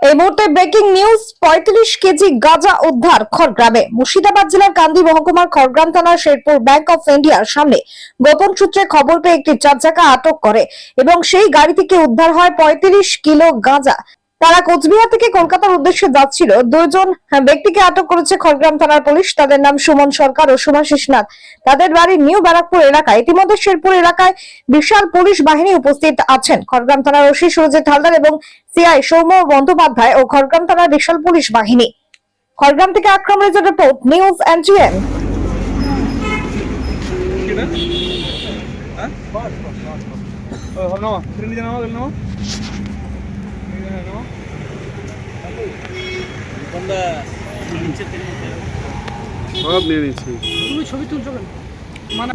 এই মুহূর্তে breaking news ৩৫ KG গাঁজা উদ্ধার খড়গ্রামে। মুর্শিদাবাদ জেলার কান্দি মহকুমার খড়গ্রাম থানার শেরপুর ব্যাংক অফ ইন্ডিয়ার সামনে গোপন সূত্রে খবর পেয়ে একটি চারচাকা আটক করে এবং সেই গাড়ি থেকে উদ্ধার হয় ৩৫ কিলো গাঁজা। তারা কোচবিহার থেকে কলকাতার উদ্দেশ্যে যাচ্ছিল। দুজন ব্যক্তিকে আটক করেছে খড়গ্রাম থানার পুলিশ। তাদের নাম সুমন সরকার ও শুভাশিস নাথ। তাদের বাড়ি নিউ ব্যারাকপুর এলাকায়। ইতিমধ্যে শেরপুর এলাকায় বিশাল পুলিশ বাহিনী উপস্থিত আছেন। খড়গ্রাম থানার ওসি সুরজিৎ হালদার এবং সিআই সৌম্য বন্দ্যোপাধ্যায় ও খড়গ্রাম থানার বিশাল পুলিশ বাহিনী। খড়গ্রাম থেকে আকরাম রেজার রিপোর্ট, নিউজ এনটিএন। সব নিয়ে নিচ্ছি। তুমি ছবি তুলছো কেন? মানে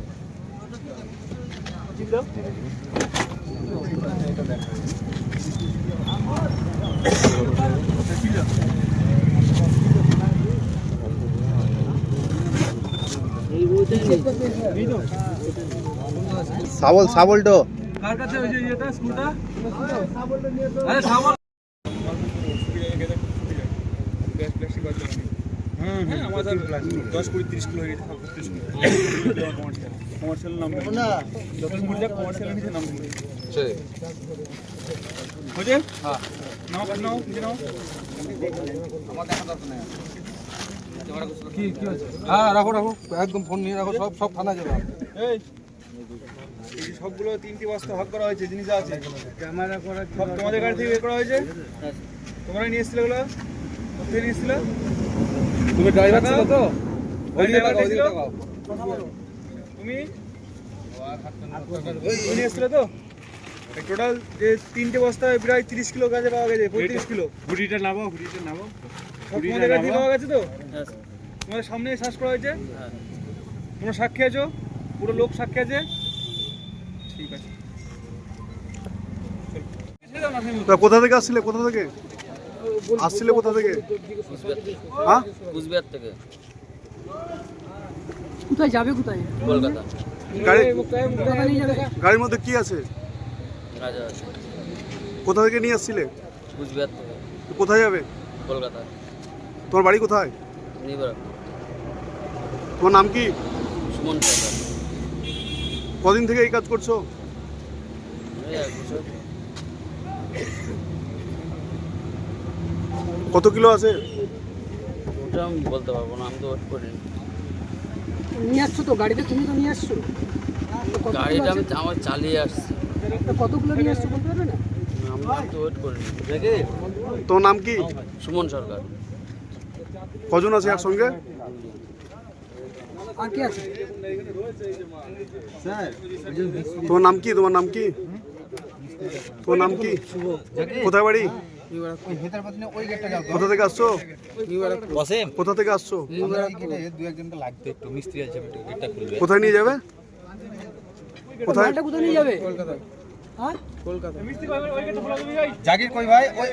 সাবলটো কার কাছে ওই যে এটা স্কুলটা? আরে সাবল আমার 10-20-30 কিলো হয়ে গেছে। কমার্শিয়াল নাম না, যত মুড়িয়া কমার্শিয়াল নিচে নাম আছে। বুঝে? হ্যাঁ, নাও নাও নিচে নাও। আমার দেখা দরকার নাই। কি কি আছে? হ্যাঁ, রাখো রাখো, একদম ফোন নিয়ে রাখো, সব থানা যাবে। এই সবগুলো 3টি বস্তা ভাগ করা হয়েছে, জিনিস আছে। ক্যামেরা করা সব তোমাদের গাড়ি থেকে বের করা হয়েছে। তোমরা নিয়ে এসেছিলে ওগুলো? কোথায় নিয়ে এসেছিলে? তুমি ড্রাইভার ছিল তো? ওই ড্রাইভার ছিল? তুমি নিয়ে এসেছিলে তো? টোটাল যে 3টে বস্তায় প্রায় 30 কিলো গাঁজা পাওয়া গেছে। 35 কিলো। গুড়িটা নামাও, গুড়িটা নামাও। তোমাদের গাড়ি থেকে পাওয়া গেছে তো? তোমাদের সামনে শ্বাস করা হয়েছে? তোমরা সাক্ষী আছো? পুরো লোক সাক্ষী আছে? ঠিক আছে। কোথা থেকে আসছিলে? কোথা থেকে আসছিলে? কোথা থেকে? হ্যাঁ, কুচবিহার থেকে। কোথায় যাবে? কোথায়? কলকাতা। গাড়ির মধ্যে কি আছে? গাঁজা আছে। কোথা থেকে নিয়ে আসছিলে? কুচবিহার থেকে। কোথায় যাবে? কলকাতা। তোমার বাড়ি কোথায়? নিউ ব্যারাকপুর। তোমার নাম কি? সুমন সরকার। কদিন থেকে এই কাজ করছো? এই 1 বছর। কত কিলো আছে? ওটা আমি বলতে পারবো না, আমি তো ওয়েট করিনি। নিয়ে আসছো তো গাড়িতে? তুমি তো নিয়ে আসছো গাড়িটা আমি আমার চালিয়ে আসছি। কতগুলো নিয়ে আসছো বলতে পারবে না? আমি তো ওয়েট করিনি। তোর নাম কি? সুমন সরকার। কজন আছে একসঙ্গে? আর কি আছে? তোমার নাম কি? তোমার নাম কি? তোমার নাম কি? কোথায় বাড়ি? কোথা থেকে আসছো? কোথা থেকে আসছো? কোথায় নিয়ে যাবে? কোথায়? কোথায় নিয়ে যাবে? কলকাতা। হ্যাঁ, কলকাতা। জাগির কই ভাই? ওই